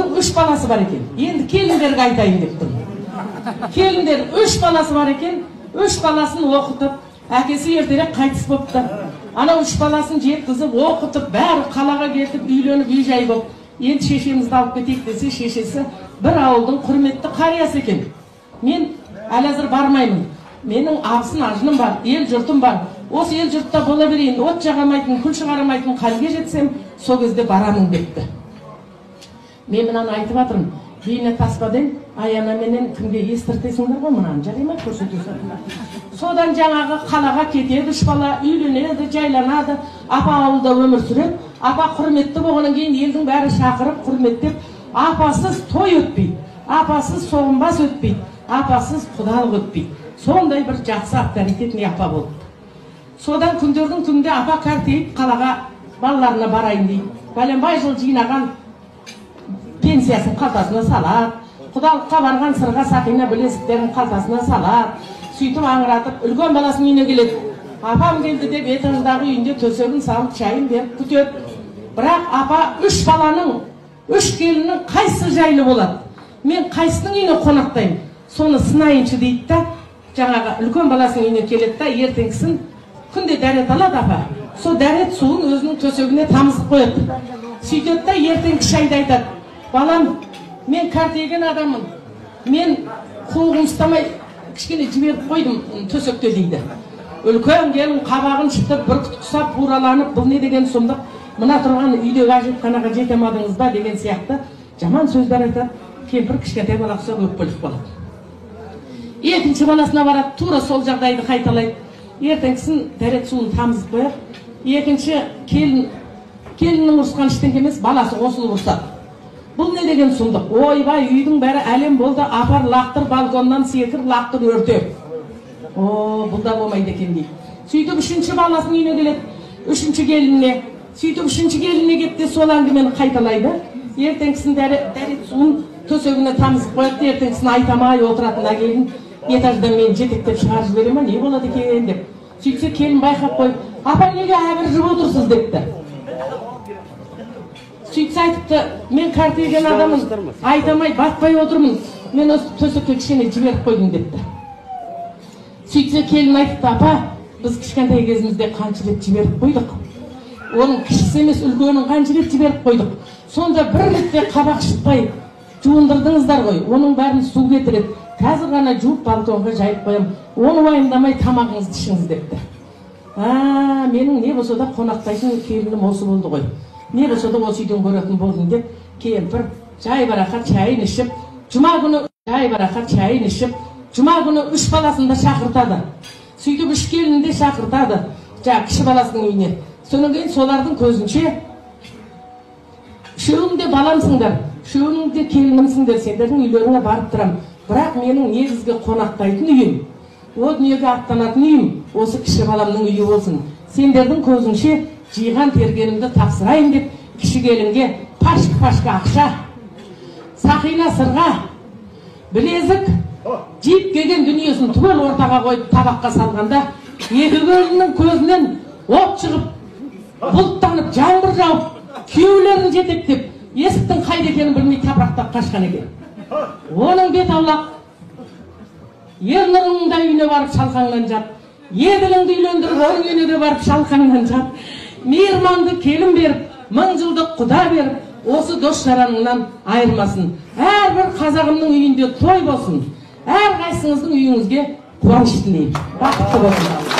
Оның 3 баласы бар екен. Енді келіндерге айтайын деп тұрмын. Келіндер 3 баласы бар екен. 3 баласын оқытып, әкесі ертерек қайтыс болыпты. Анау 3 баласын жеткізіп, оқытып, бәрі қалаға кетіп, үйленіп, үй жай болып. Енді шешемізді алып кетейік десе, шешесі бір ауылдың құрметті қариясы екен. Мен әлі әзір бармаймын. Менің абысын ажыным бар, ел жұртым бар. Осы ел жұртта бола берейін, от жағамайтын, күл шығарамайтын халге жетсем, сол кезде барамын депті. Мен мынаны айтып жатырмын. Бейне таспадан аянаменен кімге естіртесіңдер ғой, мынаны жарай ма көрсетесің. Содан жаңағы қалаға кетеді, 3 бала үйленеді, жайланады, апа ауылда өмір сүреді. Апа құрметті болғаннан кейін елдің бәрі шақырып құрметтеп, апасыз той өтпейді, апасыз соғымбас өтпейді, апасыз құдалық өтпейді. Сондай бір жақсы авторитетный апа болды. Содан күндердің күнде апа кәртейіп қалаға балаларына барайын дейді. Бәленбай жыл жинаған пенсиясын қалтасына салады, құдалыққа барған сырға сақина білезіктерін қалтасына салады, сөйтіп аңыратып, үлкен баласының үйіне келеді. Апам келді деп етіңіздағы үйінде төсегін салып, шайын беріп күтеді. Бірақ апа 3 баланың, 3 келінің қайсы жайлы болады? Мен қайсының үйіне қонақтаймын? Соны сынайыншы дейді да, жаңағы үлкен баласының үйіне келеді да, ертеңгісін күнде дәрет алады апа. Сол дәрет суын өзінің төсегіне тамызып қояды. Сөйтеді да, ертеңгі шайды айтады. Балам, мен кәртейген адаммын. Мен қолым ұстамай кішкене жіберіп қойдым төсекте дейді. Үлкен келін қабағын шыптып, бүркіт құсап, бураланып, бұл не деген сұмдық? Мына тұрған үйдегі әжетханаға жетемадыңыз ба деген сияқты жаман сөздер айтады. Кемпір кішкентай бала құсап өкпеліп қалады. Екінші баласына барады, тура сол жағдайды қайталайды. Ертеңгісін дәрет суын тамызып қояды. Екінші келіннің ұрысқан ештеңе емес, баласы қосылып ұрысады. Бұл не деген сұмдық? Ойбай, үйдің бәрі әлем болды, апар лақтыр балконнан секір, лақтыр өрте. Бұл да болмайды екен дейді. Сөйтіп 3-ші баласының үйіне келеді, 3-ші келініне. Сөйтіп 3-ші келініне кетті, сол әңгімені қайталайды. Ертеңгісін дәрет суын төсегіне тамызып қояды, ертеңгісін айтамай отыратын әкелін этаждан мен жетектеп шығарып жібере ма, не болады екен деп. Сөйтсе келін байқап қойып, апа неге әбіржіп отырсыз депті. Сөйтсе айтыпты, мен кәртейген адамын, айтамай батпай отырмын, мен осы төсекке кішкене жіберіп қойдым депті. Сөйтсе келін айтыпты, апа, біз кішкентай кезімізде қанша рет жіберіп қойдық. Оның кішісі емес, үлкенін қанша рет жіберіп қойдық. Сонда бір ретте қабақ шытпай жуындырдыңыздар ғой, оның бәрін су кетіреді. Қазір ғана жуып балконға жайып қоям, оны уайымдамай тамағыңызды ішіңіз депті. Менің не болса да қонақтайтын келінім осы болды ғой. Не болса да осы үйден көретін болдым деп, кемпір жай барақат шайын ішіп, жұма күні шайын ішіп, жұма күні 3 баласын да шақыртады. Сөйтіп 3 келінін де шақыртады, кіші баласының үйіне. Содан кейін солардың көзінше, үшеуің де баламсыңдар, үшеуің де келінімсіңдер, сендердің үйлеріңе барып тұрам. Бірақ менің негізгі қонақтайтын үйім, о дүниеге аттанатын үйім, осы кіші баламның үйі болсын. Сендердің көзінше жиған тергенімді тапсырайын деп, кіші келінге пашка ақша, сақина сырға, білезік, жиіп келген дүниесін түгел ортаға қойып табаққа салғанда, екі келіннің көзінен от шығып, бұлттанып, жаңбыр жауып, күйеулерін жетектеп, есіктің қайда екенін білмей тапырақтап қашқан екен. Оның бет аулақ, ерлерінің да үйіне барып шалқаңнан жат, еділіңді үйлендіріп, оның үйіне де барып шалқаңнан жат, мейірманды келін беріп, 1000 жылдық құда беріп, осы дос жараныңнан айырмасын. Әрбір қазағымның үйінде той болсын, әр қайсыңыздың үйіңізге қуаныш тілеймін. Бақытты болсын.